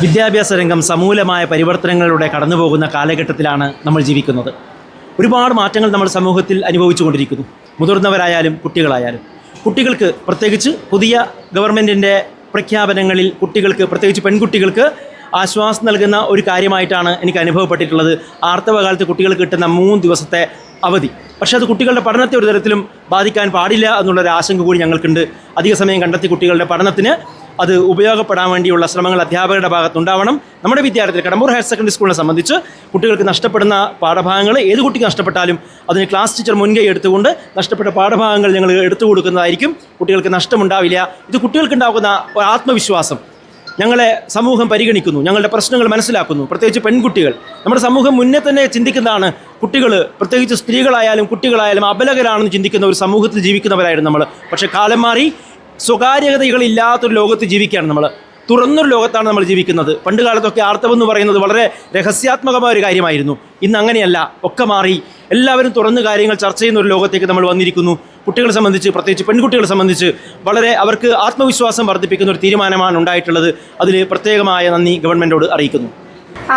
വിദ്യാഭ്യാസ രംഗം സമൂലമായ പരിവർത്തനങ്ങളിലൂടെ കടന്നുപോകുന്ന കാലഘട്ടത്തിലാണ് നമ്മൾ ജീവിക്കുന്നത്. ഒരുപാട് മാറ്റങ്ങൾ നമ്മൾ സമൂഹത്തിൽ അനുഭവിച്ചുകൊണ്ടിരിക്കുന്നു. മുതിർന്നവരായാലും കുട്ടികളായാലും. കുട്ടികൾക്ക് പ്രത്യേകിച്ച് പുതിയ ഗവൺമെൻറ്റിൻ്റെ പ്രഖ്യാപനങ്ങളിൽ കുട്ടികൾക്ക്, പ്രത്യേകിച്ച് പെൺകുട്ടികൾക്ക് ആശ്വാസം നൽകുന്ന ഒരു കാര്യമായിട്ടാണ് എനിക്ക് അനുഭവപ്പെട്ടിട്ടുള്ളത്. ആർത്തവകാലത്ത് കുട്ടികൾക്ക് കിട്ടുന്ന 3 ദിവസത്തെ അവധി. പക്ഷേ അത് കുട്ടികളുടെ പഠനത്തെ ഒരു തരത്തിലും ബാധിക്കാൻ പാടില്ല എന്നുള്ളൊരു ആശങ്ക കൂടി ഞങ്ങൾക്കുണ്ട്. അധിക സമയം കണ്ടെത്തി കുട്ടികളുടെ പഠനത്തിന് അത് ഉപയോഗപ്പെടാൻ വേണ്ടിയുള്ള ശ്രമങ്ങൾ അധ്യാപകരുടെ ഭാഗത്തുണ്ടാവണം. നമ്മുടെ വിദ്യാർത്ഥികൾ, കടമ്പൂർ ഹയർ സെക്കൻഡറി സ്കൂളിനെ സംബന്ധിച്ച് കുട്ടികൾക്ക് നഷ്ടപ്പെടുന്ന പാഠഭാഗങ്ങൾ ഏത് കുട്ടിക്ക് നഷ്ടപ്പെട്ടാലും അതിന് ക്ലാസ് ടീച്ചർ മുൻകൈ എടുത്തുകൊണ്ട് നഷ്ടപ്പെട്ട പാഠഭാഗങ്ങൾ ഞങ്ങൾ എടുത്തു കൊടുക്കുന്നതായിരിക്കും. കുട്ടികൾക്ക് നഷ്ടമുണ്ടാവില്ല. ഇത് കുട്ടികൾക്കുണ്ടാകുന്ന ആത്മവിശ്വാസം, ഞങ്ങളെ സമൂഹം പരിഗണിക്കുന്നു, ഞങ്ങളുടെ പ്രശ്നങ്ങൾ മനസ്സിലാക്കുന്നു. പ്രത്യേകിച്ച് പെൺകുട്ടികൾ, നമ്മുടെ സമൂഹം മുന്നേ തന്നെ ചിന്തിക്കുന്നതാണ്, കുട്ടികൾ പ്രത്യേകിച്ച് സ്ത്രീകളായാലും കുട്ടികളായാലും അബലകരാണെന്ന് ചിന്തിക്കുന്ന ഒരു സമൂഹത്തിൽ ജീവിക്കുന്നവരായിരുന്നു നമ്മൾ. പക്ഷേ കാലം മാറി, സ്വകാര്യതകളില്ലാത്തൊരു ലോകത്ത് ജീവിക്കുകയാണ് നമ്മൾ. തുറന്നൊരു ലോകത്താണ് നമ്മൾ ജീവിക്കുന്നത്. പണ്ട് കാലത്തൊക്കെ ആർത്തവം എന്ന് പറയുന്നത് വളരെ രഹസ്യാത്മകമായ ഒരു കാര്യമായിരുന്നു. ഇന്ന് അങ്ങനെയല്ല, ഒക്കെ മാറി. എല്ലാവരും തുറന്ന് കാര്യങ്ങൾ ചർച്ച ചെയ്യുന്ന ഒരു ലോകത്തേക്ക് നമ്മൾ വന്നിരിക്കുന്നു. കുട്ടികളെ സംബന്ധിച്ച്, പ്രത്യേകിച്ച് പെൺകുട്ടികളെ സംബന്ധിച്ച് വളരെ അവർക്ക് ആത്മവിശ്വാസം വർദ്ധിപ്പിക്കുന്ന ഒരു തീരുമാനമാണ് ഉണ്ടായിട്ടുള്ളത്. അതിൽ പ്രത്യേകമായ നന്ദി ഗവൺമെൻറ്റോട് അറിയിക്കുന്നു.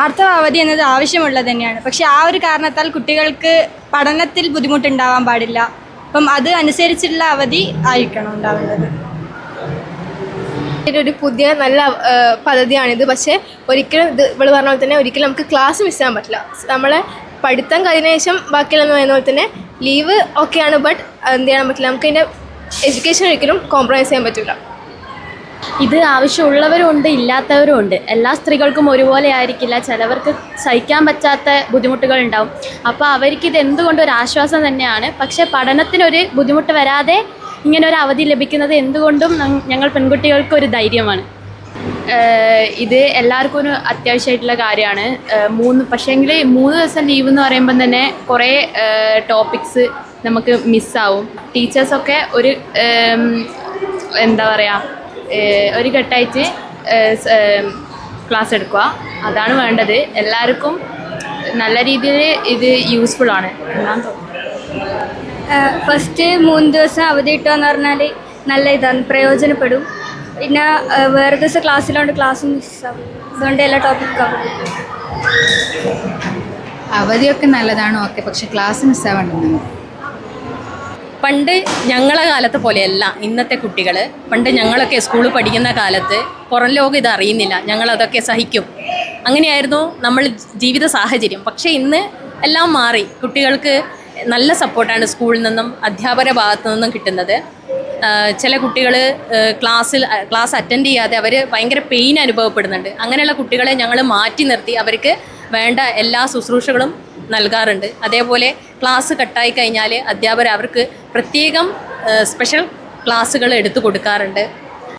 ആർത്തവ അവധി എന്നത് ആവശ്യമുള്ളത് തന്നെയാണ്. പക്ഷേ ആ ഒരു കാരണത്താൽ കുട്ടികൾക്ക് പഠനത്തിൽ ബുദ്ധിമുട്ടുണ്ടാവാൻ പാടില്ല. അപ്പം അത് അനുസരിച്ചുള്ള അവധി ആയിരിക്കണം ഉണ്ടാവേണ്ടത്. ഒരു പുതിയ നല്ല പദ്ധതിയാണിത്. പക്ഷേ ഒരിക്കലും ഇത് ഇവിടെ പറഞ്ഞ പോലെ തന്നെ ഒരിക്കലും നമുക്ക് ക്ലാസ് മിസ്സാകാൻ പറ്റില്ല. നമ്മളെ പഠിത്തം കഴിഞ്ഞ ശേഷം ബാക്കിയുള്ളതെന്ന് പറയുന്ന പോലെ തന്നെ ലീവ് ഓക്കെയാണ്. ബട്ട് എന്ത് ചെയ്യാൻ പറ്റില്ല, നമുക്ക് അതിൻ്റെ എഡ്യൂക്കേഷൻ ഒരിക്കലും കോംപ്രമൈസ് ചെയ്യാൻ പറ്റില്ല. ഇത് ആവശ്യമുള്ളവരും ഉണ്ട്, ഇല്ലാത്തവരും ഉണ്ട്. എല്ലാ സ്ത്രീകൾക്കും ഒരുപോലെ ആയിരിക്കില്ല. ചിലവർക്ക് സഹിക്കാൻ പറ്റാത്ത ബുദ്ധിമുട്ടുകൾ ഉണ്ടാവും. അപ്പോൾ അവർക്ക് ഇത് എന്തുകൊണ്ടും ഒരു ആശ്വാസം തന്നെയാണ്. പക്ഷേ പഠനത്തിനൊരു ബുദ്ധിമുട്ട് വരാതെ ഇങ്ങനെ ഒരു അവധി ലഭിക്കുന്നത് എന്തുകൊണ്ടും ഞങ്ങൾ പെൺകുട്ടികൾക്ക് ഒരു ധൈര്യമാണ്. ഇത് എല്ലാവർക്കും ഒരു അത്യാവശ്യമായിട്ടുള്ള കാര്യമാണ്. പക്ഷേങ്കിൽ 3 ദിവസം ലീവ് എന്ന് പറയുമ്പം തന്നെ കുറേ ടോപ്പിക്സ് നമുക്ക് മിസ്സാവും. ടീച്ചേഴ്സൊക്കെ ഒരു എന്താ പറയുക, ഒരു ഘട്ടമായിട്ട് ക്ലാസ് എടുക്കുക, അതാണ് വേണ്ടത്. എല്ലാവർക്കും നല്ല രീതിയിൽ ഇത് യൂസ്ഫുൾ ആണ് എന്നാണ് തോന്നുന്നത്. ഫസ്റ്റ് 3 ദിവസം അവധി കിട്ടുകയെന്ന് പറഞ്ഞാൽ നല്ല ഇതാണ്, പ്രയോജനപ്പെടും. പിന്നെ വേറെ ദിവസം ക്ലാസ്സിലുണ്ട്, ക്ലാസ് മിസ്സാവും. അതുകൊണ്ട് എല്ലാ ടോപ്പിക്കും കവർ ചെയ്യും. അവധിയൊക്കെ നല്ലതാണ്, ഓക്കെ. പക്ഷെ ക്ലാസ് മിസ്സാവേണ്ടത്. പണ്ട് ഞങ്ങളെ കാലത്തെ പോലെയല്ല ഇന്നത്തെ കുട്ടികൾ. പണ്ട് ഞങ്ങളൊക്കെ സ്കൂളിൽ പഠിക്കുന്ന കാലത്ത് പുറം ലോകം ഇത് അറിയുന്നില്ല, ഞങ്ങളതൊക്കെ സഹിക്കും. അങ്ങനെയായിരുന്നു നമ്മൾ ജീവിത സാഹചര്യം. പക്ഷേ ഇന്ന് എല്ലാം മാറി. കുട്ടികൾക്ക് നല്ല സപ്പോർട്ടാണ് സ്കൂളിൽ നിന്നും അധ്യാപകരുടെ ഭാഗത്തു നിന്നും കിട്ടുന്നത്. ചില കുട്ടികൾ ക്ലാസ് അറ്റൻഡ് ചെയ്യാതെ അവർ ഭയങ്കര പെയിൻ അനുഭവപ്പെടുന്നുണ്ട്. അങ്ങനെയുള്ള കുട്ടികളെ ഞങ്ങൾ മാറ്റി നിർത്തി അവർക്ക് വേണ്ട എല്ലാ ശുശ്രൂഷകളും നൽകാറുണ്ട്. അതേപോലെ ക്ലാസ് കട്ടായി കഴിഞ്ഞാൽ അധ്യാപകർ അവർക്ക് പ്രത്യേകം സ്പെഷ്യൽ ക്ലാസ്സുകൾ എടുത്തു കൊടുക്കാറുണ്ട്.